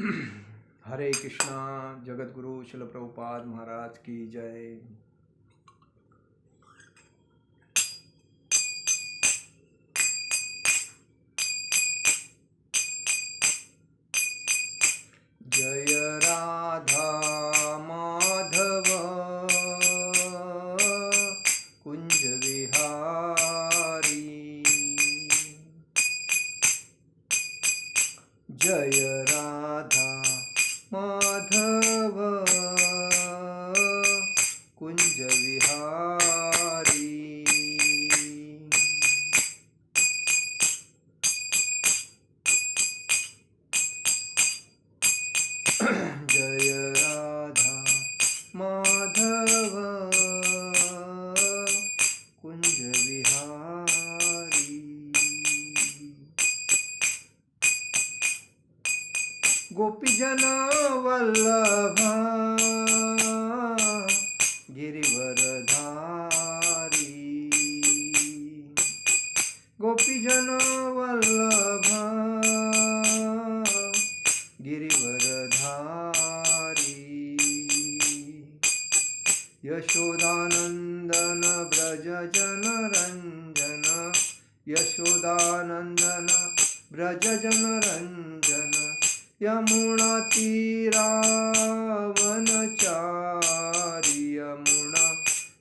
हरे कृष्णा। जगत गुरु शिल प्रभुपाद महाराज की जय। जय राधा माधव कुंज विहारी। जय राधा माधव कुंज विहारी। जय राधा माधव कुंज विहारी। गोपीजन वल्लभ गिरिवरधारी। गोपीजन वल्लभ गिरिवरधारी। यशोदानंदन ब्रज जनरंजन। यशोदानंदन ब्रज जनरंजन। यमुना तीरावनचारी। यमुना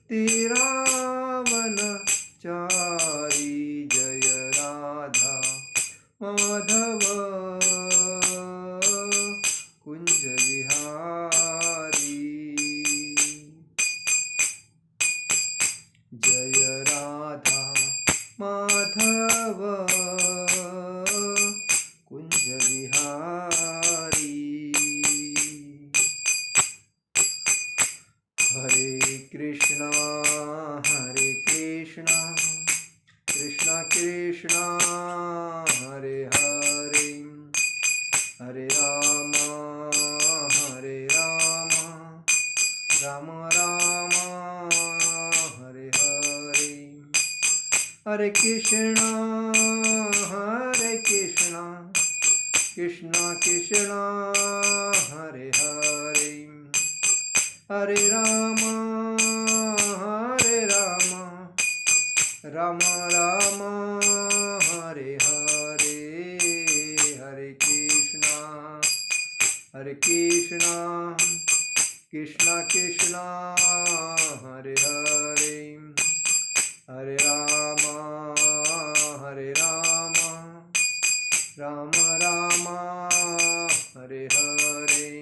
तीरावनचारी। जय राधा माधव कुंज विहारी। जय राधा माधव कुंज विहारी। हरे कृष्णा कृष्णा कृष्णा हरे हरे। हरे राम राम राम हरे हरे। हरे कृष्णा कृष्णा कृष्णा हरे हरे। हरे राम राम राम हरे हरे। हरे कृष्णा कृष्णा कृष्णा हरे हरे। हरे राम राम राम हरे हरे।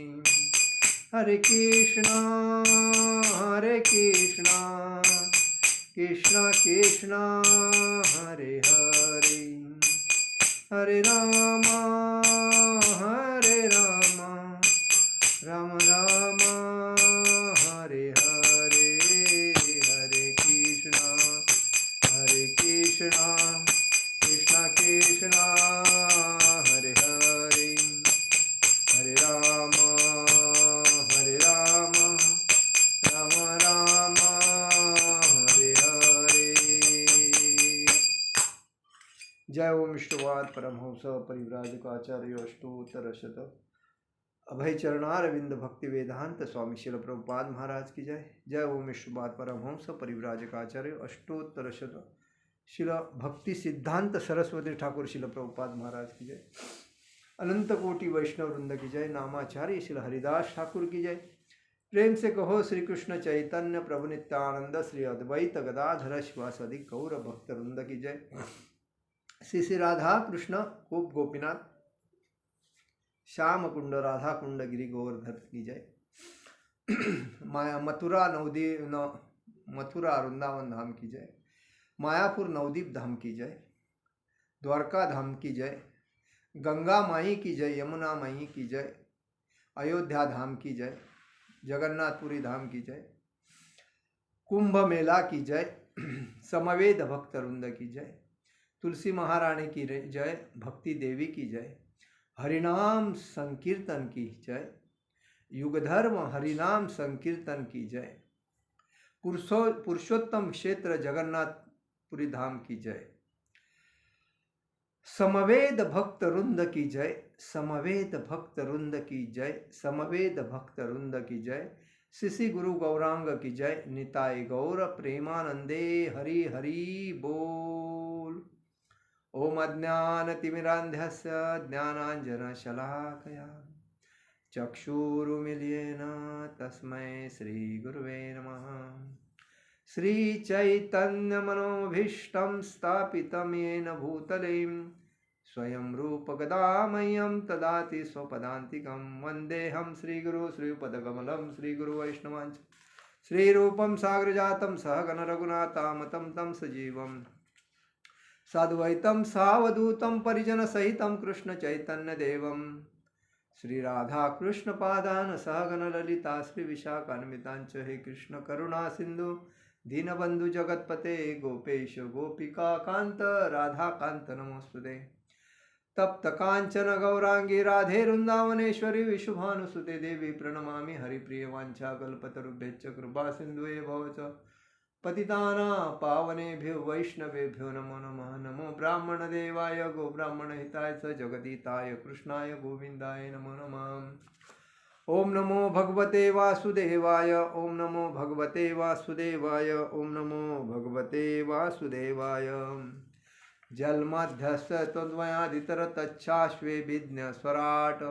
हरे कृष्णा कृष्णा कृष्णा हरे हरे। हरे राम राम राम हरे हरे। हरे कृष्णा कृष्णा कृष्णा हरे हरे। हरे राम राम राम हरे हरे। जय ओम विष्णुवाद परमहंस परिव्राजकाचार्य अष्टोत्तरशत अभय चरणारविंद भक्ति वेदांत स्वामी शिल प्रभुपाद महाराज की जय। जय ओम विष्णुवाद परमहंस परिव्राजकाचार्य अष्टोत्तरशत शिल भक्ति सिद्धांत सरस्वती ठाकुर शिल प्रभुपाद महाराज की जय। अनंत कोटि वैष्णव वृंद की जय। नामाचार्य शिल हरिदास ठाकुर की जय। प्रेम से कहो श्री कृष्ण चैतन्य प्रभु नित्यानंद श्री अद्वैत गदाधर शिवासदि गौर भक्त वृंद की जय। श्री श्री राधा कृष्ण गोप गोपीनाथ श्याम कुंड राधा कुंड गिरि गोवर्धन की जय। मथुरा मथुरा वृंदावन धाम की जय। मायापुर नवदीप धाम की जय। द्वारका धाम की जय। गंगा माई की जय। यमुना माई की जय। अयोध्या धाम की जय। जगन्नाथपुरी धाम की जय। कुंभ मेला की जय। समवेद भक्त वृंद की जय। तुलसी महारानी की जय। भक्ति देवी की जय। हरिनाम संकीर्तन की जय। युगधर्म हरिनाम संकीर्तन की जय। पुरुषोत्तम क्षेत्र जगन्नाथपुरी धाम की जय। समवेद भक्त वृंद की जय। समवेत भक्त वृंद की जय, समवेत भक्त वृंद की जय, शिशि गुरु गौरांग की जय, निताय गौर प्रेमानंदे हरि हरि बोल। ओम अज्ञानतिमिरान्धस्य ज्ञानाञ्जनशलाकया चक्षुरुमिलितेन तस्मै श्रीगुरुवे नमः। श्रीचैतन्यमनोभीष्टं स्थापितं येन भूतले स्वयं रूपगदामह्यं ददाति स्वपदान्तिकं। वन्देऽहं श्रीगुरु श्रीयुतपदकमलं श्रीगुरुवैष्णवांच श्रीरूपं साग्रजातं सहगण रघुनाथामतं तं सजीवम् साद्वैतं सावधूतं परिजनसहितं कृष्ण चैतन्य देवं श्री राधा कृष्ण पादान सहगण ललिता श्री विशाखान्वितांच। हे कृष्ण करुणा सिंधु दीनबंधु जगतपते गोपेश गोपिका कांत राधा कांत नमोस्तुते। तप्त कांचन गौरांगी राधे वृंदावनेश्वरी विशुभानुसुते देवी प्रणमामि हरिप्रिय वाञ्छाकल्पतरुभ्यश्च कृपा सिन्धुवे भव च पतितानां पावनेभ्यो वैष्णवेभ्यो नमो नमः। नमो ब्राह्मण देवाय गो ब्राह्मण हिताय च जगदीताय कृष्णाय गोविंदाय नमो नमः। ओम नमो भगवते वासुदेवाय, ओम नमो भगवते वासुदेवाय, ओम नमो भगवते वासुदेवाय। जलमध्यस्य त्वद्वयादितर तच्छाश्वे विज्ञ स्वराट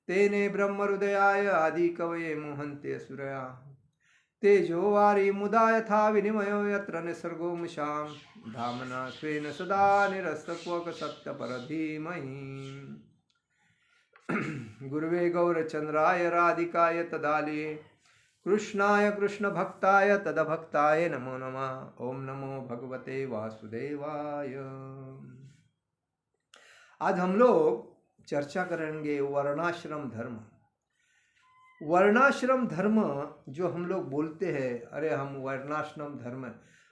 तेने ब्रह्महृदयाय आदि कवये मोहन्ते सुरया। तेजो वारी मुदा यथा विनिमयो यत्र निसर्गो मुषां धामना स्वेन सदा निरस्तक्वक सत्यपरधीमहि। गुरुवे गौरचन्द्राय राधिकाय तदालये कृष्णाय कृष्णभक्ताय तदभक्ताय नमो नमः। ओम नमो भगवते वासुदेवाय। आज हम लोग चर्चा करेंगे वर्णाश्रम धर्म। वर्णाश्रम धर्म जो हम लोग बोलते हैं, अरे हम वर्णाश्रम धर्म,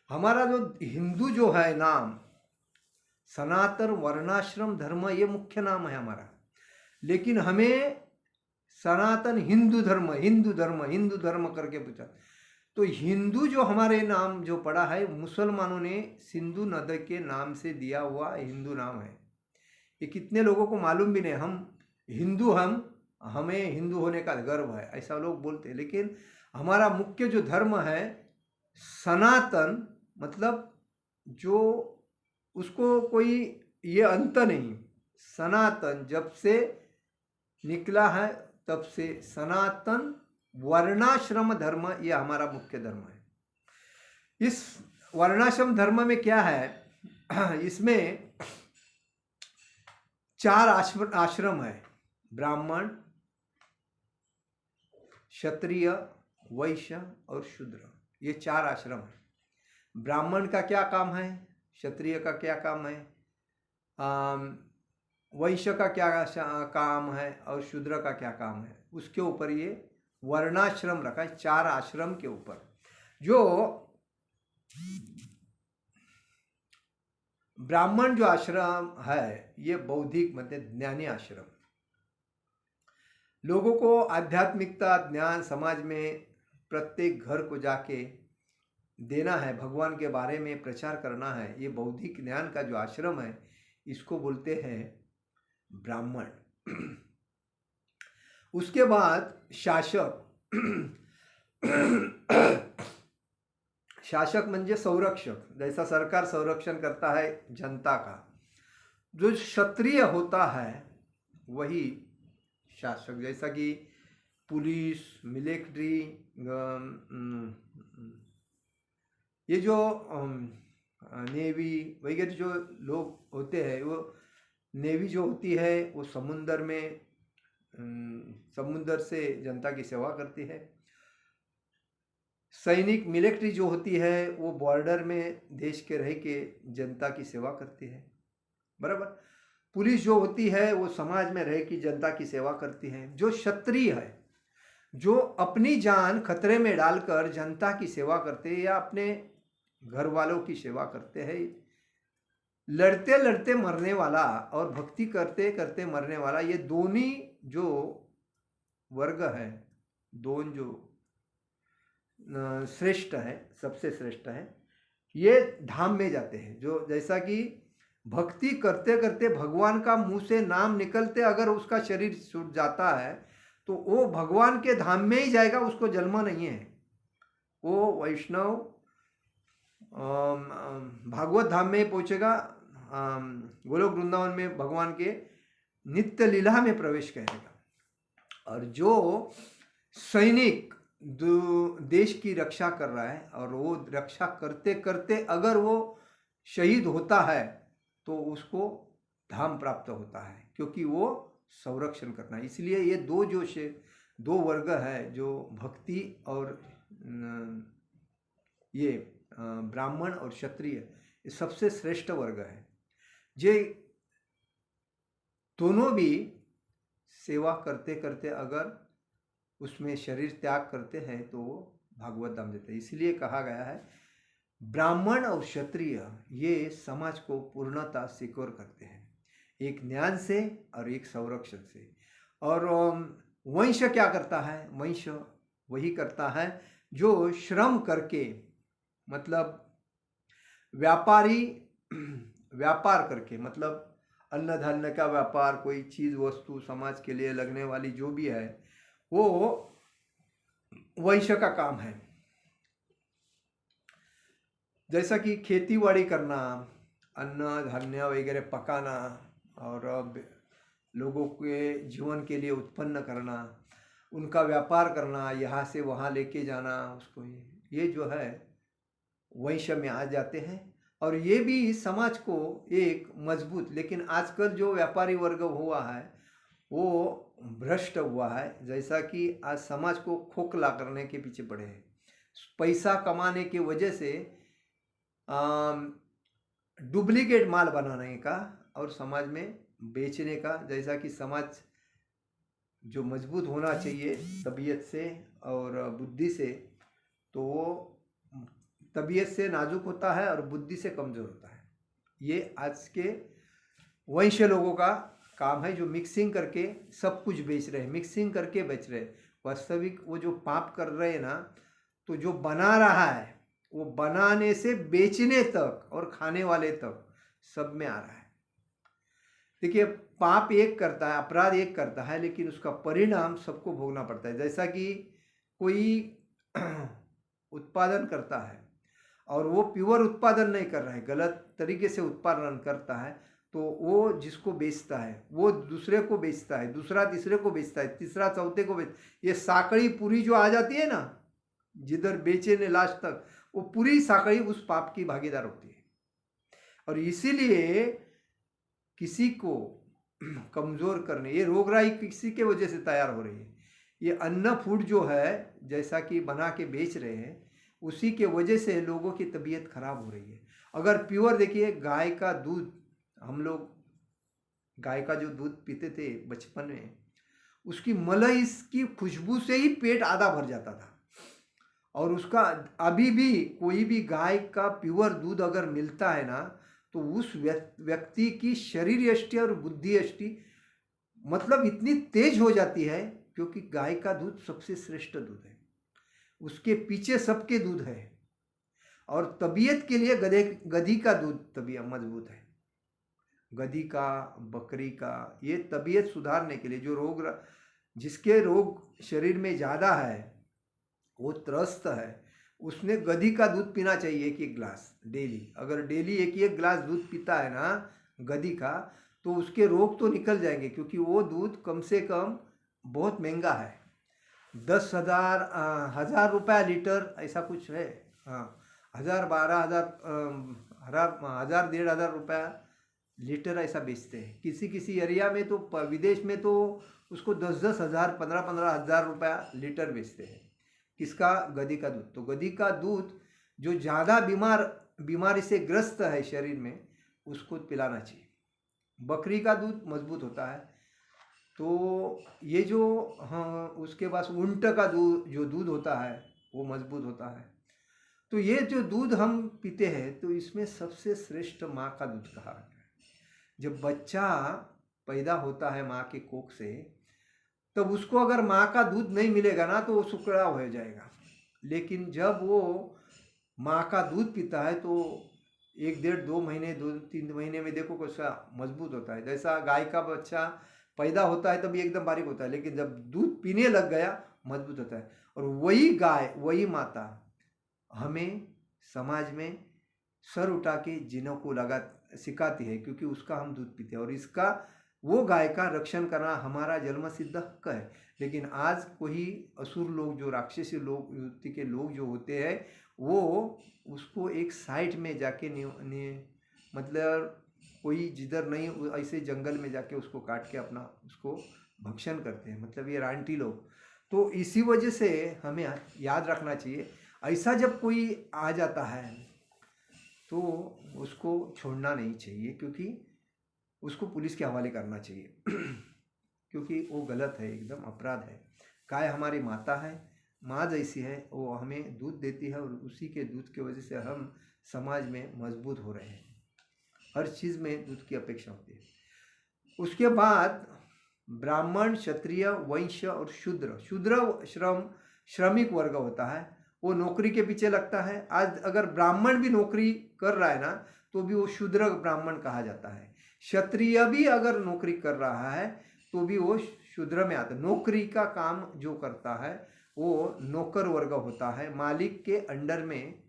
हमारा जो हिंदू जो है नाम सनातन वर्णाश्रम धर्म, ये मुख्य नाम है हमारा। लेकिन हमें सनातन हिंदू धर्म हिंदू धर्म हिंदू धर्म करके पूछा, तो हिंदू जो हमारे नाम जो पड़ा है, मुसलमानों ने सिंधु नदी के नाम से दिया हुआ हिंदू नाम है। ये कितने लोगों को मालूम भी नहीं। हम हिंदू, हमें हिंदू होने का गर्व है, ऐसा लोग बोलते हैं। लेकिन हमारा मुख्य जो धर्म है सनातन, मतलब जो उसको कोई ये अंत नहीं, सनातन जब से निकला है तब से सनातन वर्णाश्रम धर्म ये हमारा मुख्य धर्म है। इस वर्णाश्रम धर्म में क्या है, इसमें 4 आश्रम है, ब्राह्मण, क्षत्रिय, वैश्य और शूद्र, ये 4 आश्रम है। ब्राह्मण का क्या काम है, क्षत्रिय का क्या काम है, वैश्य का क्या काम है और शूद्र का क्या काम है, उसके ऊपर ये वर्णाश्रम रखा है। 4 आश्रम के ऊपर जो ब्राह्मण जो आश्रम है ये बौद्धिक मतलब ज्ञानी आश्रम, लोगों को आध्यात्मिकता ज्ञान समाज में प्रत्येक घर को जाके देना है, भगवान के बारे में प्रचार करना है। ये बौद्धिक ज्ञान का जो आश्रम है इसको बोलते हैं ब्राह्मण। उसके बाद शासक शासक म्हणजे संरक्षक, जैसा सरकार संरक्षण करता है जनता का, जो क्षत्रिय होता है वही शासक। जैसा कि पुलिस, मिलिट्री, ये जो नेवी वगैरह जो लोग होते हैं, वो नेवी जो होती है वो समुंदर में समुंदर से जनता की सेवा करती है। सैनिक मिलिट्री जो होती है वो बॉर्डर में देश के रह के जनता की सेवा करती है, बराबर। पुलिस जो होती है वो समाज में रह के जनता की सेवा करती है। जो क्षत्रिय है, जो अपनी जान खतरे में डालकर जनता की सेवा करते हैं या अपने घर वालों की सेवा करते हैं, लड़ते लड़ते मरने वाला और भक्ति करते करते मरने वाला, ये दोनों जो वर्ग है, दोनों जो श्रेष्ठ है, सबसे श्रेष्ठ है, ये धाम में जाते हैं। जो जैसा कि भक्ति करते करते भगवान का मुंह से नाम निकलते अगर उसका शरीर छूट जाता है तो वो भगवान के धाम में ही जाएगा, उसको जन्म नहीं है। वो वैष्णव भागवत धाम में पहुंचेगा, गोलोक वृंदावन में भगवान के नित्य लीला में प्रवेश करेगा। और जो सैनिक देश की रक्षा कर रहा है और वो रक्षा करते करते अगर वो शहीद होता है तो उसको धाम प्राप्त होता है, क्योंकि वो संरक्षण करना है। इसलिए ये दो वर्ग है, जो भक्ति और ये ब्राह्मण और क्षत्रिय, ये सबसे श्रेष्ठ वर्ग है। जे दोनों भी सेवा करते करते अगर उसमें शरीर त्याग करते हैं तो वो भागवत धाम देते हैं। इसलिए कहा गया है ब्राह्मण और क्षत्रिय ये समाज को पूर्णता सिक्योर करते हैं, एक ज्ञान से और एक संरक्षण से। और वंश क्या करता है? वंश वही करता है जो श्रम करके, मतलब व्यापार करके, मतलब अन्न धान्य का व्यापार, कोई चीज़ वस्तु समाज के लिए लगने वाली जो भी है वो वैश्य का काम है। जैसा कि खेती बाड़ी करना, अन्न धान्य वगैरह पकाना और लोगों के जीवन के लिए उत्पन्न करना, उनका व्यापार करना, यहाँ से वहाँ लेके जाना, उसको ये जो है वैश्य में आ जाते हैं। और ये भी समाज को एक मजबूत, लेकिन आजकल जो व्यापारी वर्ग हुआ है वो भ्रष्ट हुआ है। जैसा कि आज समाज को खोखला करने के पीछे पड़े हैं, पैसा कमाने की वजह से डुप्लीकेट माल बनाने का और समाज में बेचने का। जैसा कि समाज जो मजबूत होना चाहिए तबीयत से और बुद्धि से, तो वो तबीयत से नाजुक होता है और बुद्धि से कमज़ोर होता है। ये आज के वैश्य लोगों का काम है, जो मिक्सिंग करके सब कुछ बेच रहे हैं, मिक्सिंग करके बेच रहे हैं। वास्तविक वो जो पाप कर रहे हैं ना, तो जो बना रहा है वो बनाने से बेचने तक और खाने वाले तक सब में आ रहा है। देखिए, पाप एक करता है, अपराध एक करता है, लेकिन उसका परिणाम सबको भोगना पड़ता है। जैसा कि कोई उत्पादन करता है और वो प्योर उत्पादन नहीं कर रहा है, गलत तरीके से उत्पादन करता है, तो वो जिसको बेचता है वो दूसरे को बेचता है, दूसरा तीसरे को बेचता है, तीसरा चौथे को ये साकड़ी पूरी जो आ जाती है ना, जिधर बेचे ने लास्ट तक, वो पूरी साकड़ी उस पाप की भागीदार होती है। और इसीलिए किसी को कमज़ोर करने, ये रोगराई किसी के वजह से तैयार हो रही है। ये अन्न फूड जो है, जैसा कि बना के बेच रहे हैं, उसी के वजह से लोगों की तबीयत खराब हो रही है। अगर प्योर देखिए, गाय का दूध, हम लोग गाय का जो दूध पीते थे बचपन में, उसकी मलाई, इसकी खुशबू से ही पेट आधा भर जाता था। और उसका अभी भी कोई भी गाय का प्योर दूध अगर मिलता है ना, तो उस व्यक्ति की शरीर यष्टि और बुद्धि यष्टि मतलब इतनी तेज हो जाती है, क्योंकि गाय का दूध सबसे श्रेष्ठ दूध है, उसके पीछे सबके दूध है। और तबीयत के लिए गधी का दूध तबीयत मजबूत है, गधी का, बकरी का, ये तबीयत सुधारने के लिए, जो जिसके रोग शरीर में ज़्यादा है, वो त्रस्त है, उसने गधी का दूध पीना चाहिए एक गिलास डेली। अगर डेली एक गिलास दूध पीता है ना गधी का, तो उसके रोग तो निकल जाएंगे, क्योंकि वो दूध कम से कम बहुत महंगा है, 10,000 रुपया लीटर ऐसा कुछ है। हाँ, 1,000-12,000 1,000 1,500 रुपया लीटर ऐसा बेचते हैं। किसी एरिया में तो विदेश में तो उसको 10-10 हज़ार 15-15 हज़ार रुपया लीटर बेचते हैं। किसका? गधी का दूध। तो गधी का दूध जो ज़्यादा बीमारी से ग्रस्त है शरीर में, उसको पिलाना चाहिए। बकरी का दूध मजबूत होता है। तो ये जो उसके पास ऊंट का दूध होता है वो मजबूत होता है। तो ये जो दूध हम पीते हैं, तो इसमें सबसे श्रेष्ठ माँ का दूध कहा गया है। जब बच्चा पैदा होता है माँ के कोख से, तब उसको अगर माँ का दूध नहीं मिलेगा ना, तो वो सुकड़ा हो जाएगा। लेकिन जब वो माँ का दूध पीता है तो एक डेढ़ 2 महीने 2-3 महीने में देखो कैसा मजबूत होता है। जैसा गाय का बच्चा पैदा होता है तभी एकदम बारीक होता है, लेकिन जब दूध पीने लग गया मजबूत होता है। और वही गाय, वही माता हमें समाज में सर उठा के जीने को लगा सिखाती है, क्योंकि उसका हम दूध पीते हैं। और इसका, वो गाय का रक्षण करना हमारा जन्म सिद्ध हक है। लेकिन आज कोई असुर लोग, जो राक्षसी लोग, युक्ति के लोग जो होते हैं, वो उसको एक साइड में जाके मतलब कोई जिधर नहीं, ऐसे जंगल में जाके उसको काट के अपना उसको भक्षण करते हैं, मतलब ये रानटी लोग। तो इसी वजह से हमें याद रखना चाहिए, ऐसा जब कोई आ जाता है तो उसको छोड़ना नहीं चाहिए, क्योंकि उसको पुलिस के हवाले करना चाहिए क्योंकि वो गलत है, एकदम अपराध है। गाय हमारी माता है, माँ जैसी है, वो हमें दूध देती है, और उसी के दूध की वजह से हम समाज में मजबूत हो रहे हैं। हर चीज़ में दूध की अपेक्षा होती है। उसके बाद ब्राह्मण, क्षत्रिय, वैश्य और शूद्र। शूद्र श्रमिक वर्ग होता है, वो नौकरी के पीछे लगता है। आज अगर ब्राह्मण भी नौकरी कर रहा है ना, तो भी वो शूद्र ब्राह्मण कहा जाता है। क्षत्रिय भी अगर नौकरी कर रहा है तो भी वो शूद्र में आता है। नौकरी का काम जो करता है वो नौकर वर्ग होता है, मालिक के अंडर में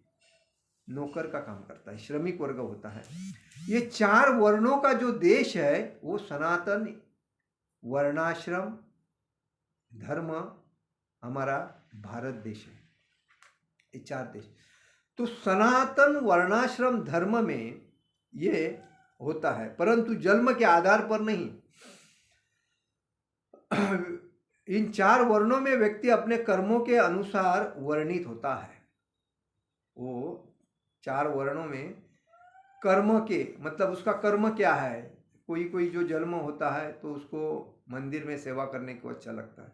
नौकर का काम करता है, श्रमिक वर्ग होता है। ये 4 वर्णों का जो देश है वो सनातन वर्णाश्रम धर्म हमारा भारत देश है, ये 4 देश। तो सनातन वर्णाश्रम धर्म में ये होता है, परंतु जन्म के आधार पर नहीं। इन 4 वर्णों में व्यक्ति अपने कर्मों के अनुसार वर्णित होता है। वो 4 वर्णों में कर्म के, मतलब उसका कर्म क्या है। कोई कोई जो जन्म होता है तो उसको मंदिर में सेवा करने को अच्छा लगता है।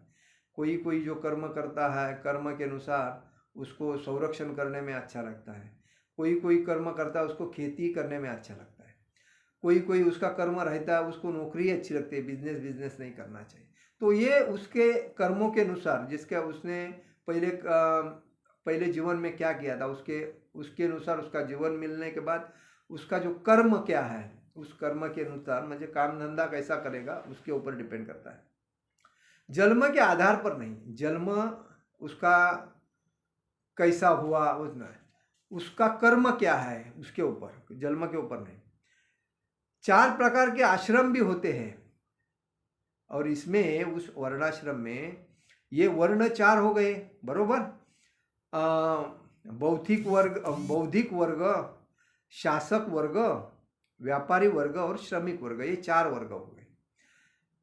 कोई कोई जो कर्म करता है, कर्म के अनुसार उसको संरक्षण करने में अच्छा लगता है। कोई कोई कर्म करता है, उसको खेती करने में अच्छा लगता है। कोई कोई उसका कर्म रहता है, उसको नौकरी अच्छी लगती है, बिजनेस नहीं करना चाहिए। तो ये उसके कर्मों के अनुसार, जिसका उसने पहले जीवन में क्या किया था, उसके अनुसार उसका जीवन मिलने के बाद उसका जो कर्म क्या है, उस कर्म के अनुसार मुझे काम धंधा कैसा करेगा उसके ऊपर डिपेंड करता है, जन्म के आधार पर नहीं। जन्म उसका कैसा हुआ उतना है, उसका कर्म क्या है उसके ऊपर, जन्म के ऊपर नहीं। 4 प्रकार के आश्रम भी होते हैं, और इसमें उस वर्णाश्रम में ये वर्ण 4 हो गए, बरोबर। बौद्धिक वर्ग, शासक वर्ग, व्यापारी वर्ग और श्रमिक वर्ग, ये 4 वर्ग हो गए।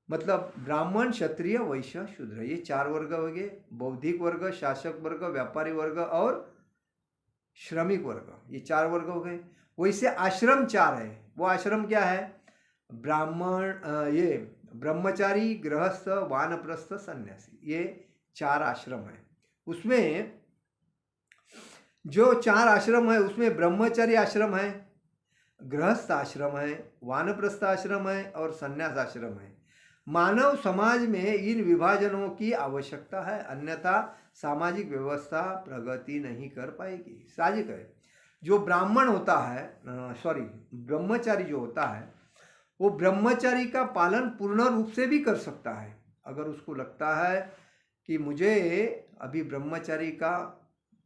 मतलब ब्राह्मण, क्षत्रिय, वैश्य, शूद्र, ये 4 वर्ग हो गए। बौद्धिक वर्ग, शासक वर्ग, व्यापारी वर्ग और श्रमिक वर्ग, ये 4 वर्ग हो गए। वैसे आश्रम 4 है। वो आश्रम क्या है? ब्राह्मण, ये ब्रह्मचारी, गृहस्थ, वानप्रस्थ, सन्यासी, ये 4 आश्रम है। उसमें जो 4 आश्रम है उसमें ब्रह्मचारी आश्रम है, गृहस्थ आश्रम है, वानप्रस्थ आश्रम है और सन्यास आश्रम है। मानव समाज में इन विभाजनों की आवश्यकता है, अन्यथा सामाजिक व्यवस्था प्रगति नहीं कर पाएगी। साजिक है। जो ब्राह्मण होता है, ब्रह्मचारी जो होता है, वो ब्रह्मचारी का पालन पूर्ण रूप से भी कर सकता है। अगर उसको लगता है कि मुझे अभी ब्रह्मचारी का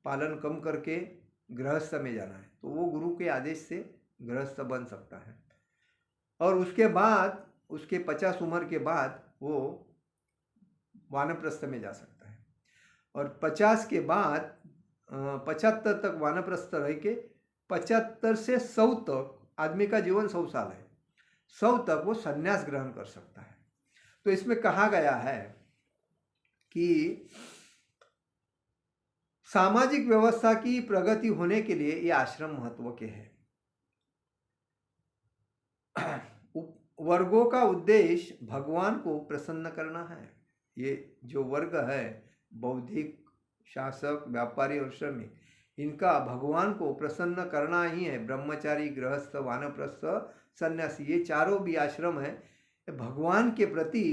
पालन कम करके गृहस्थ में जाना है, तो वो गुरु के आदेश से गृहस्थ बन सकता है। और उसके बाद उसके 50 उम्र के बाद वो वानप्रस्थ में जा सकता है। और 50 के बाद 75 तक वानप्रस्थ रह के 75 से 100 तक, आदमी का जीवन 100 साल है, 100 तक वो संन्यास ग्रहण कर सकता है। तो इसमें कहा गया है कि सामाजिक व्यवस्था की प्रगति होने के लिए ये आश्रम महत्व के हैं। वर्गों का उद्देश्य भगवान को प्रसन्न करना है। ये जो वर्ग है, बौद्धिक, शासक, व्यापारी और श्रमिक, इनका भगवान को प्रसन्न करना ही है। ब्रह्मचारी, गृहस्थ, वानप्रस्थ, सन्यासी, ये 4 भी आश्रम है, भगवान के प्रति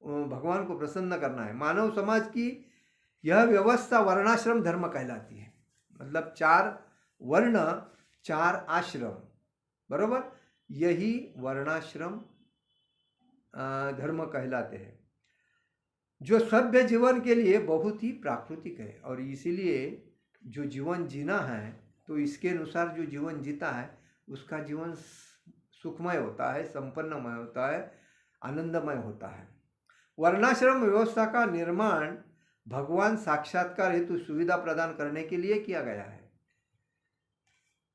भगवान को प्रसन्न करना है। मानव समाज की यह व्यवस्था वर्णाश्रम धर्म कहलाती है। मतलब 4 वर्ण 4 आश्रम, बरोबर, यही वर्णाश्रम धर्म कहलाते हैं, जो सभ्य जीवन के लिए बहुत ही प्राकृतिक है। और इसीलिए जो जीवन जीना है तो इसके अनुसार जो जीवन जीता है उसका जीवन सुखमय होता है, संपन्नमय होता है, आनंदमय होता है। वर्णाश्रम व्यवस्था का निर्माण भगवान साक्षात्कार हेतु सुविधा प्रदान करने के लिए किया गया है।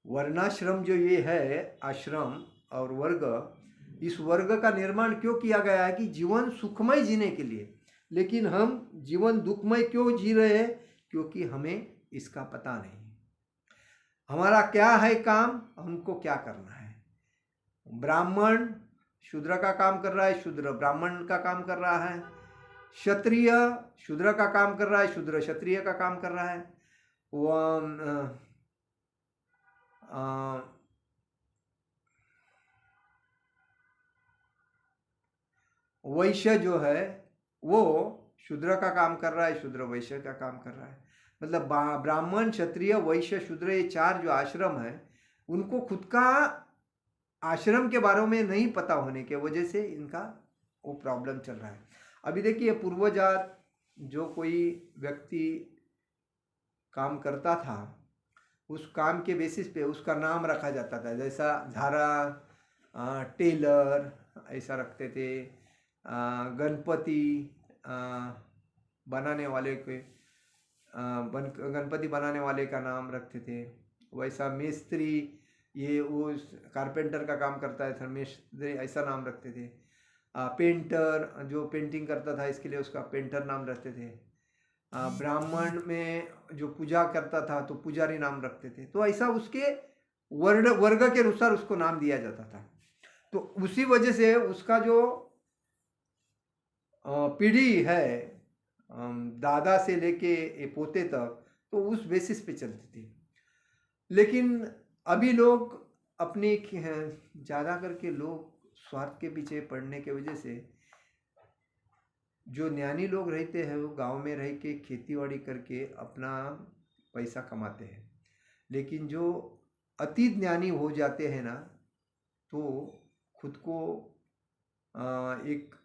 वर्णाश्रम जो ये है, आश्रम और वर्ग, इस वर्ग का निर्माण क्यों किया गया है कि जीवन सुखमय जीने के लिए। लेकिन हम जीवन दुखमय क्यों जी रहे हैं? क्योंकि हमें इसका पता नहीं। हमारा क्या है काम, हमको क्या करना है। ब्राह्मण शूद्र का काम कर रहा है, शूद्र ब्राह्मण का काम कर रहा है, क्षत्रिय शूद्र का काम कर रहा है, शूद्र क्षत्रिय का काम कर रहा है, वैश्य जो है वो शूद्र का काम कर रहा है, शूद्र वैश्य का काम कर रहा है। मतलब ब्राह्मण क्षत्रिय वैश्य शूद्र, ये 4 जो आश्रम है उनको खुद का आश्रम के बारे में नहीं पता होने के वजह से इनका वो प्रॉब्लम चल रहा है। अभी देखिए, पूर्वजात जो कोई व्यक्ति काम करता था उस काम के बेसिस पे उसका नाम रखा जाता था। जैसा झारा, टेलर ऐसा रखते थे, गणपति बनाने वाले के गणपति बनाने वाले का नाम रखते थे। वैसा मिस्त्री, ये वो कारपेंटर का काम करता है था, मिस्त्री ऐसा नाम रखते थे। पेंटर जो पेंटिंग करता था इसके लिए उसका पेंटर नाम रखते थे। ब्राह्मण में जो पूजा करता था तो पुजारी नाम रखते थे। तो ऐसा उसके वर्ग के अनुसार उसको नाम दिया जाता था। तो उसी वजह से उसका जो पीढ़ी है, दादा से लेके पोते तक, तो उस बेसिस पे चलती थी। लेकिन अभी लोग अपने ज़्यादा करके लोग स्वार्थ के पीछे पड़ने के वजह से, जो ज्ञानी लोग रहते हैं वो गांव में रह के खेतीबाड़ी करके अपना पैसा कमाते हैं। लेकिन जो अति ज्ञानी हो जाते हैं ना, तो खुद को एक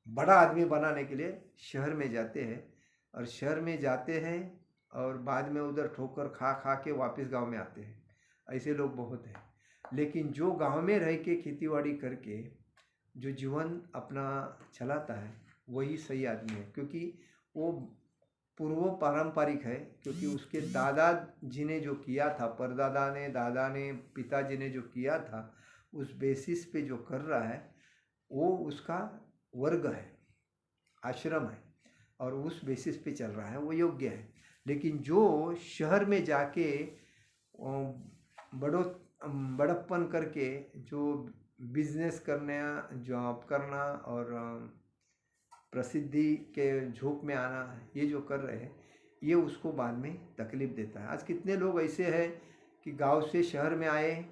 बड़ा आदमी बनाने के लिए शहर में जाते हैं, और शहर में जाते हैं और बाद में उधर ठोकर खा खा के वापस गांव में आते हैं। ऐसे लोग बहुत हैं। लेकिन जो गांव में रह के खेतीबाड़ी करके जो जीवन अपना चलाता है वही सही आदमी है, क्योंकि वो पूर्व पारंपरिक है। क्योंकि उसके दादा जी ने जो किया था, परदादा ने, दादा ने, पिताजी ने जो किया था, उस बेसिस पे जो कर रहा है वो उसका वर्ग है, आश्रम है, और उस बेसिस पे चल रहा है, वो योग्य है। लेकिन जो शहर में जाके बड़प्पन करके जो बिजनेस करना, जॉब करना और प्रसिद्धि के झोंक में आना, ये जो कर रहे हैं, ये उसको बाद में तकलीफ देता है। आज कितने लोग ऐसे हैं कि गांव से शहर में आए,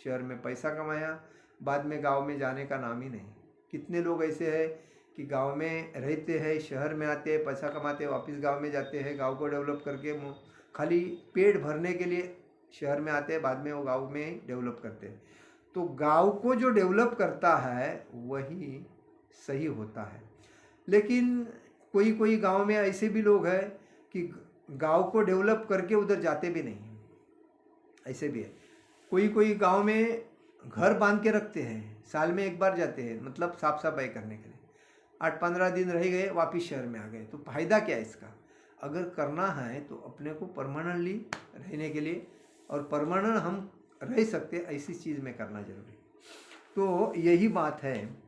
शहर में पैसा कमाया, बाद में गांव में जाने का नाम ही नहीं। कितने लोग ऐसे हैं कि गांव में रहते हैं, शहर में आते हैं, पैसा कमाते हैं, वापस गांव में जाते हैं, गांव को डेवलप करके खाली पेट भरने के लिए शहर में आते हैं, बाद में वो गांव में डेवलप करते हैं। तो गांव को जो डेवलप करता है वही सही होता है। लेकिन कोई कोई गांव में ऐसे भी लोग हैं कि गांव को डेवलप करके उधर जाते भी नहीं, ऐसे भी है। कोई कोई गांव में घर बांध के रखते हैं, साल में एक बार जाते हैं, मतलब साफ सफाई करने के लिए। 8-15 दिन रह गए, वापिस शहर में आ गए। तो फायदा क्या है इसका? अगर करना है तो अपने को परमानेंटली रहने के लिए, और परमानेंट हम रह सकते ऐसी चीज़ में करना जरूरी। तो यही बात है।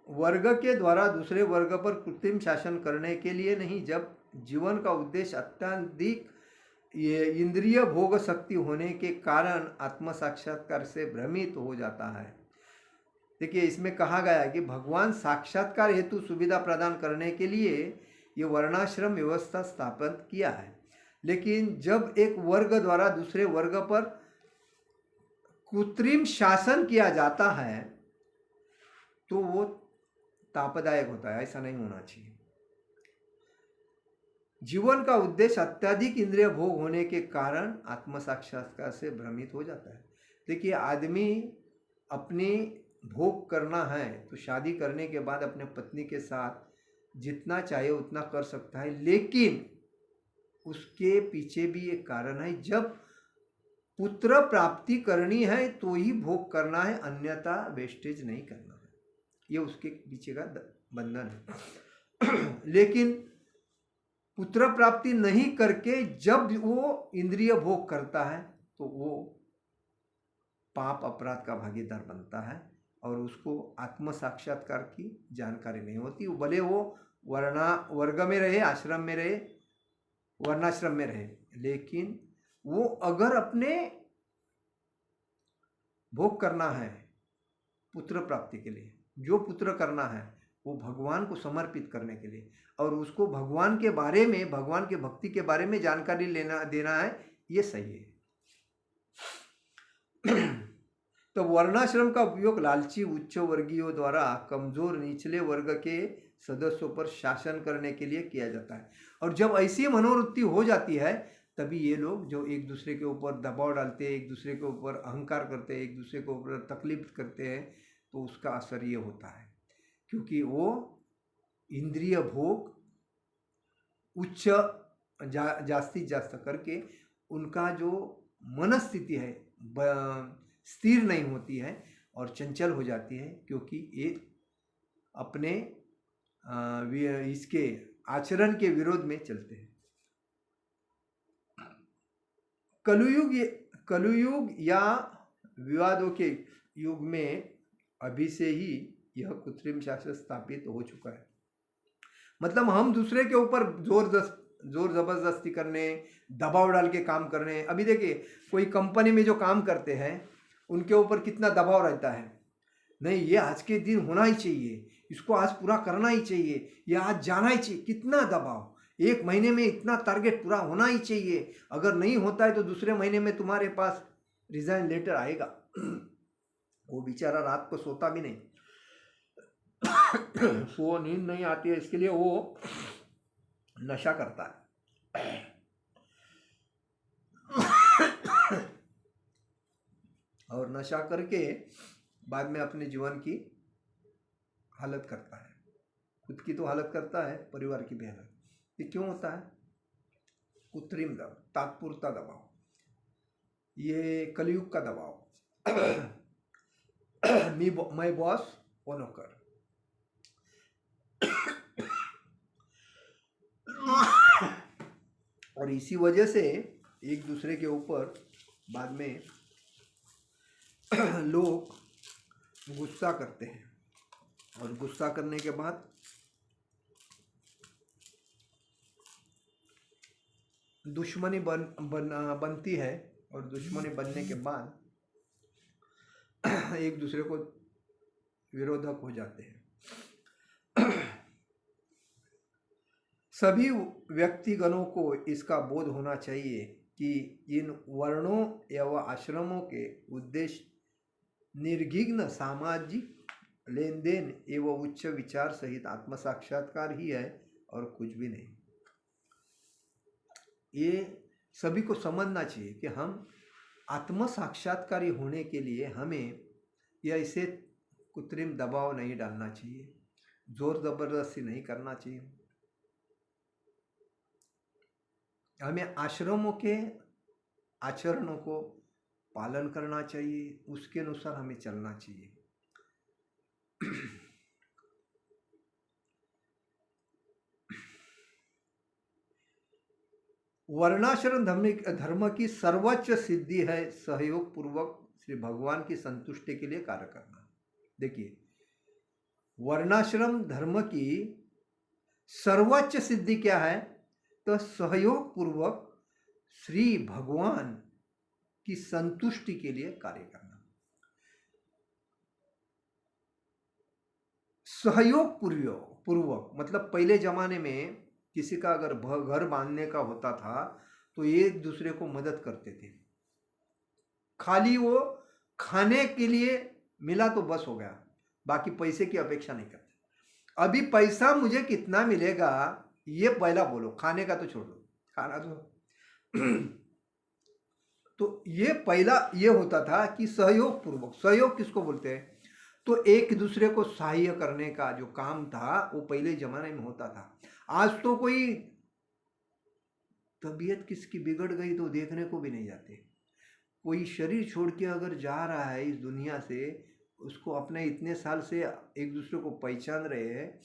वर्ग के द्वारा दूसरे वर्ग पर कृत्रिम शासन करने के लिए नहीं, जब जीवन का उद्देश्य अत्यधिक ये इंद्रिय भोग शक्ति होने के कारण आत्म साक्षात्कार से भ्रमित हो जाता है। देखिए, इसमें कहा गया है कि भगवान साक्षात्कार हेतु सुविधा प्रदान करने के लिए ये वर्णाश्रम व्यवस्था स्थापित किया है। लेकिन जब एक वर्ग द्वारा दूसरे वर्ग पर कृत्रिम शासन किया जाता है तो वो तापदायक होता है। ऐसा नहीं होना चाहिए। जीवन का उद्देश्य अत्यधिक इंद्रिय भोग होने के कारण आत्म साक्षात्कार से भ्रमित हो जाता है। देखिए, आदमी अपनी भोग करना है तो शादी करने के बाद अपने पत्नी के साथ जितना चाहे उतना कर सकता है, लेकिन उसके पीछे भी एक कारण है। जब पुत्र प्राप्ति करनी है तो ही भोग करना है, अन्यथा वेस्टेज नहीं करना है। ये उसके पीछे का बंधन है। लेकिन पुत्र प्राप्ति नहीं करके जब वो इंद्रिय भोग करता है तो वो पाप अपराध का भागीदार बनता है और उसको आत्म साक्षात्कार की जानकारी नहीं होती। भले वो वर्ग में रहे, आश्रम में रहे, वर्णाश्रम में रहे, लेकिन वो अगर अपने भोग करना है पुत्र प्राप्ति के लिए, जो पुत्र करना है वो भगवान को समर्पित करने के लिए, और उसको भगवान के बारे में, भगवान के भक्ति के बारे में जानकारी देना है, ये सही है। तो वर्णाश्रम का उपयोग लालची उच्च वर्गीयों द्वारा कमजोर निचले वर्ग के सदस्यों पर शासन करने के लिए किया जाता है। और जब ऐसी मनोवृत्ति हो जाती है तभी ये लोग जो एक दूसरे के ऊपर दबाव डालते हैं, एक दूसरे के ऊपर अहंकार करते हैं, एक दूसरे के ऊपर तकलीफ करते हैं, तो उसका असर ये होता है, क्योंकि वो इंद्रिय भोग उच्च जास्ती जास्त करके उनका जो मनस्थिति है स्थिर नहीं होती है और चंचल हो जाती है, क्योंकि ये अपने इसके आचरण के विरोध में चलते हैं। कलयुग या विवादों के युग में अभी से ही यह कृत्रिम शासन स्थापित हो चुका है। मतलब हम दूसरे के ऊपर जोर जबरदस्ती करने, दबाव डाल के काम करने। अभी देखिए, कोई कंपनी में जो काम करते हैं उनके ऊपर कितना दबाव रहता है, नहीं ये आज के दिन होना ही चाहिए, इसको आज पूरा करना ही चाहिए, या आज जाना ही चाहिए, कितना दबाव, एक महीने में इतना टारगेट पूरा होना ही चाहिए, अगर नहीं होता है तो दूसरे महीने में तुम्हारे पास रिजाइन लेटर आएगा। वो बेचारा रात को सोता भी नहीं, सो नींद नहीं आती है, इसके लिए वो नशा करता है। और नशा करके बाद में अपने जीवन की हालत करता है, खुद की तो हालत करता है, परिवार की भी हालत। ये क्यों होता है? कृत्रिम दबाव, तात्पुरता दबाव, ये कलयुग का दबाव। मैं बॉस वो नौकर। और इसी वजह से एक दूसरे के ऊपर बाद में लोग गुस्सा करते हैं, और गुस्सा करने के बाद दुश्मनी बनती है, और दुश्मनी बनने के बाद एक दूसरे को विरोधक हो जाते हैं। सभी व्यक्तिगणों को इसका बोध होना चाहिए कि इन वर्णों एवं आश्रमों के उद्देश्य निर्विघ्न सामाजिक लेन देन एवं उच्च विचार सहित आत्म साक्षात्कार ही है और कुछ भी नहीं। ये सभी को समझना चाहिए कि हम आत्म साक्षात्कारी होने के लिए हमें यह ऐसे कृत्रिम दबाव नहीं डालना चाहिए, जोर जबरदस्ती नहीं करना चाहिए। हमें आश्रमों के आचरणों को पालन करना चाहिए, उसके अनुसार हमें चलना चाहिए। वर्णाश्रम धर्म की सर्वोच्च सिद्धि है सहयोग पूर्वक श्री भगवान की संतुष्टि के लिए कार्य करना। देखिए, वर्णाश्रम धर्म की सर्वोच्च सिद्धि क्या है? तो सहयोग पूर्वक श्री भगवान की संतुष्टि के लिए कार्य करना। सहयोग पूर्वक मतलब पहले जमाने में किसी का अगर घर बांधने का होता था तो एक दूसरे को मदद करते थे, खाली वो खाने के लिए मिला तो बस हो गया, बाकी पैसे की अपेक्षा नहीं करते। अभी पैसा मुझे कितना मिलेगा ये पहला बोलो, खाने का तो छोड़ दो, खाना तो ये पहला ये होता था कि सहयोग पूर्वक, सहयोग किसको बोलते हैं, तो एक दूसरे को सहाय्य करने का जो काम था वो पहले जमाने में होता था। आज तो कोई तबीयत किसकी बिगड़ गई तो देखने को भी नहीं जाते। कोई शरीर छोड़ के अगर जा रहा है इस दुनिया से, उसको अपने इतने साल से एक दूसरे को पहचान रहे हैं,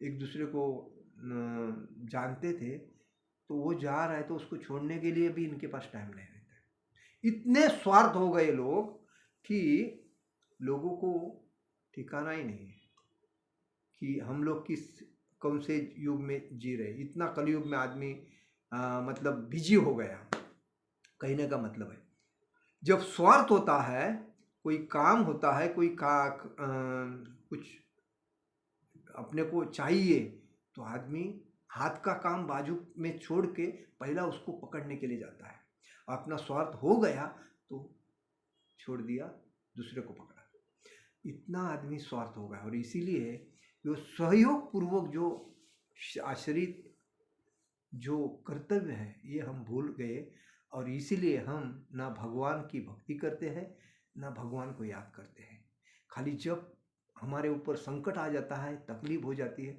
एक दूसरे को जानते थे, तो वो जा रहा है तो उसको छोड़ने के लिए भी इनके पास टाइम नहीं रहता है। इतने स्वार्थ हो गए लोग कि लोगों को ठिकाना ही नहीं है कि हम लोग किस कौन से युग में जी रहे। इतना कलयुग में आदमी मतलब बिजी हो गया, कहने का मतलब है जब स्वार्थ होता है, कोई काम होता है, कोई कुछ अपने को चाहिए, तो आदमी हाथ का काम बाजू में छोड़ के पहला उसको पकड़ने के लिए जाता है। अपना स्वार्थ हो गया तो छोड़ दिया, दूसरे को पकड़ा। इतना आदमी स्वार्थ हो गया, और इसीलिए जो सहयोग पूर्वक जो आश्रित जो कर्तव्य है ये हम भूल गए, और इसीलिए हम ना भगवान की भक्ति करते हैं ना भगवान को याद करते हैं। खाली जब हमारे ऊपर संकट आ जाता है, तकलीफ हो जाती है,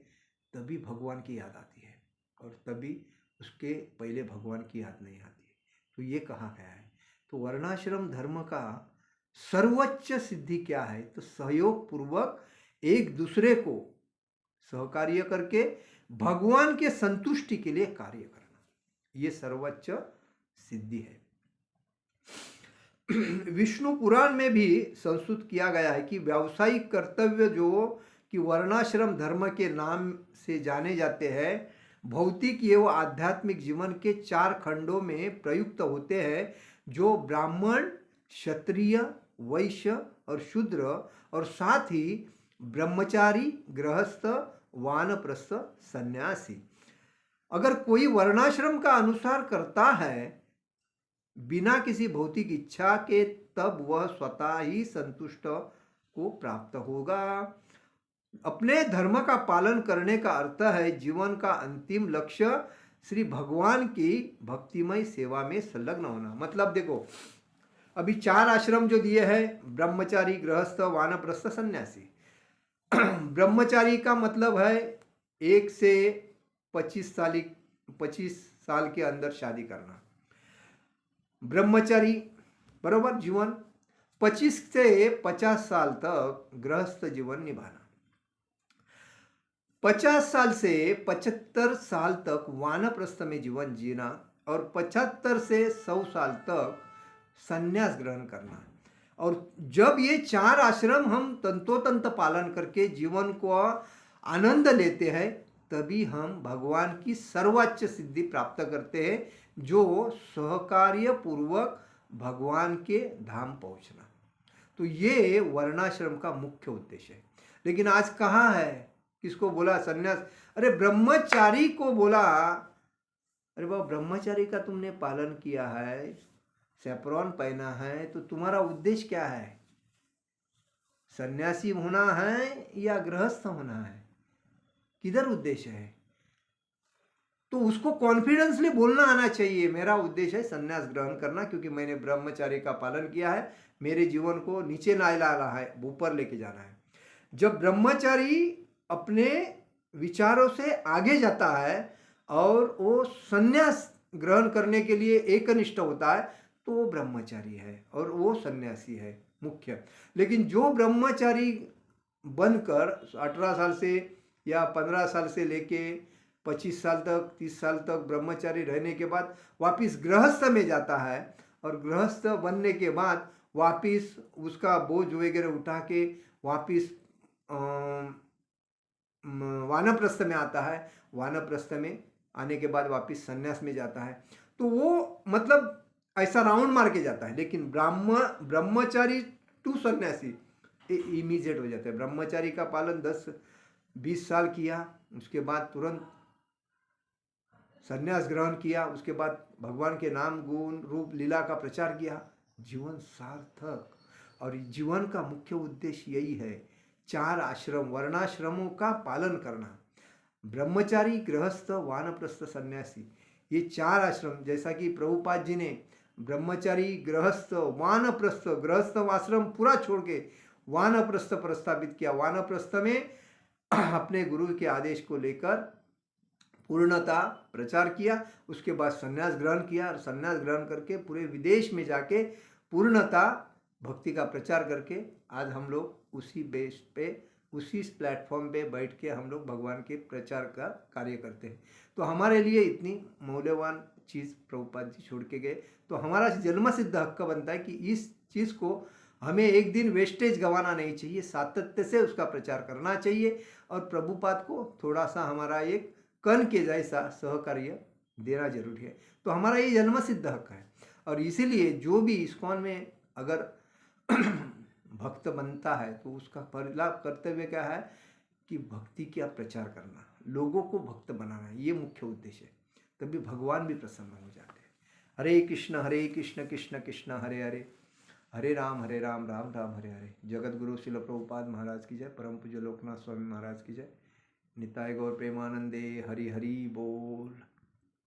तभी भगवान की याद आती है, और तभी उसके पहले भगवान की याद नहीं आती है। तो ये कहा गया है। तो वर्णाश्रम धर्म का सर्वोच्च सिद्धि क्या है, तो सहयोग पूर्वक एक दूसरे को सहकार्य करके भगवान के संतुष्टि के लिए कार्य करना, ये सर्वोच्च सिद्धि है। विष्णु पुराण में भी संस्तुत किया गया है कि व्यावसायिक कर्तव्य जो कि वर्णाश्रम धर्म के नाम से जाने जाते हैं, भौतिक एवं आध्यात्मिक जीवन के 4 खंडों में प्रयुक्त होते हैं, जो ब्राह्मण, क्षत्रिय, वैश्य और शूद्र, और साथ ही ब्रह्मचारी, गृहस्थ, वानप्रस्थ, सन्यासी। अगर कोई वर्णाश्रम का अनुसार करता है बिना किसी भौतिक इच्छा के, तब वह स्वतः ही संतुष्ट को प्राप्त होगा। अपने धर्म का पालन करने का अर्थ है जीवन का अंतिम लक्ष्य श्री भगवान की भक्तिमय सेवा में संलग्न होना। मतलब देखो, अभी 4 आश्रम जो दिए हैं, ब्रह्मचारी, गृहस्थ, वानप्रस्थ, सन्यासी। ब्रह्मचारी का मतलब है 1 से 25 साल के अंदर शादी करना, ब्रह्मचारी बरोबर जीवन। 25 से 50 साल तक गृहस्थ जीवन निभाना, 50 साल से 75 साल तक वानप्रस्थ में जीवन जीना, और 75 से 100 साल तक संन्यास ग्रहण करना। और जब ये 4 आश्रम हम तंतोतंत पालन करके जीवन को आनंद लेते हैं, तभी हम भगवान की सर्वोच्च सिद्धि प्राप्त करते हैं, जो सहकार्य पूर्वक भगवान के धाम पहुंचना। तो ये वर्णाश्रम का मुख्य उद्देश्य है। लेकिन आज कहाँ है, किसको बोला सन्यास, अरे ब्रह्मचारी को बोला, अरे बाबा ब्रह्मचारी का तुमने पालन किया है, सैपरॉन पहना है, तो तुम्हारा उद्देश्य क्या है, सन्यासी होना है या गृहस्थ होना है, किधर उद्देश्य है। तो उसको कॉन्फिडेंसली बोलना आना चाहिए, मेरा उद्देश्य है संन्यास ग्रहण करना, क्योंकि मैंने ब्रह्मचारी का पालन किया है, मेरे जीवन को नीचे ना लाना है, ऊपर लेके जाना है। जब ब्रह्मचारी अपने विचारों से आगे जाता है और वो संन्यास ग्रहण करने के लिए एकनिष्ठ होता है, तो वो ब्रह्मचारी है और वो सन्यासी है मुख्य। लेकिन जो ब्रह्मचारी बनकर 18 साल से या 15 साल से लेके 25 साल तक, 30 साल तक ब्रह्मचारी रहने के बाद वापिस गृहस्थ में जाता है, और गृहस्थ बनने के बाद वापिस उसका बोझ वगैरह उठा के वापिस वानप्रस्थ में आता है, वानप्रस्थ में आने के बाद वापिस संन्यास में जाता है। तो वो मतलब ऐसा राउंड मार के जाता है। लेकिन ब्रह्मचारी टू सन्यासी इमीडिएट हो जाता है। ब्रह्मचारी का पालन 10-20 साल किया, उसके बाद तुरंत संन्यास ग्रहण किया, उसके बाद भगवान के नाम, गुण, रूप, लीला का प्रचार किया, जीवन सार्थक। और जीवन का मुख्य उद्देश्य यही है, 4 आश्रम वर्णाश्रमों का पालन करना। ब्रह्मचारी, गृहस्थ, वानप्रस्थ, सन्यासी, ये 4 आश्रम, जैसा कि प्रभुपाद जी ने ब्रह्मचारी, गृहस्थ, वानप्रस्थ, गृहस्थ आश्रम पूरा छोड़ के वानप्रस्थ प्रस्तावित किया। वानप्रस्थ में अपने गुरु के आदेश को लेकर पूर्णता प्रचार किया, उसके बाद संन्यास ग्रहण किया और संन्यास ग्रहण करके पूरे विदेश में जाके पूर्णता भक्ति का प्रचार करके आज हम लोग उसी बेस पे, उसी प्लेटफॉर्म पे बैठ के हम लोग भगवान के प्रचार का कार्य करते हैं। तो हमारे लिए इतनी मूल्यवान चीज़ प्रभुपाद जी छोड़ के गए, तो हमारा जन्म सिद्ध हक बनता है कि इस चीज़ को हमें एक दिन वेस्टेज गंवाना नहीं चाहिए, सातत्य से उसका प्रचार करना चाहिए और प्रभुपाद को थोड़ा सा हमारा एक कण के जैसा सहकार्य देना जरूरी है। तो हमारा ये जन्म सिद्ध हक है और इसीलिए जो भी इस्कॉन में अगर भक्त बनता है तो उसका पहला कर्तव्य क्या है कि भक्ति का प्रचार करना, लोगों को भक्त बनाना, ये मुख्य उद्देश्य है। तभी भगवान भी प्रसन्न हो जाते हैं। हरे कृष्ण कृष्ण कृष्ण हरे हरे, हरे राम राम राम हरे हरे। जगत गुरु शिल प्रभुपाद महाराज की जय। परम पूज्य लोकनाथ स्वामी महाराज की जय। निताय गौर प्रेमानंदे। हरि हरि बोल।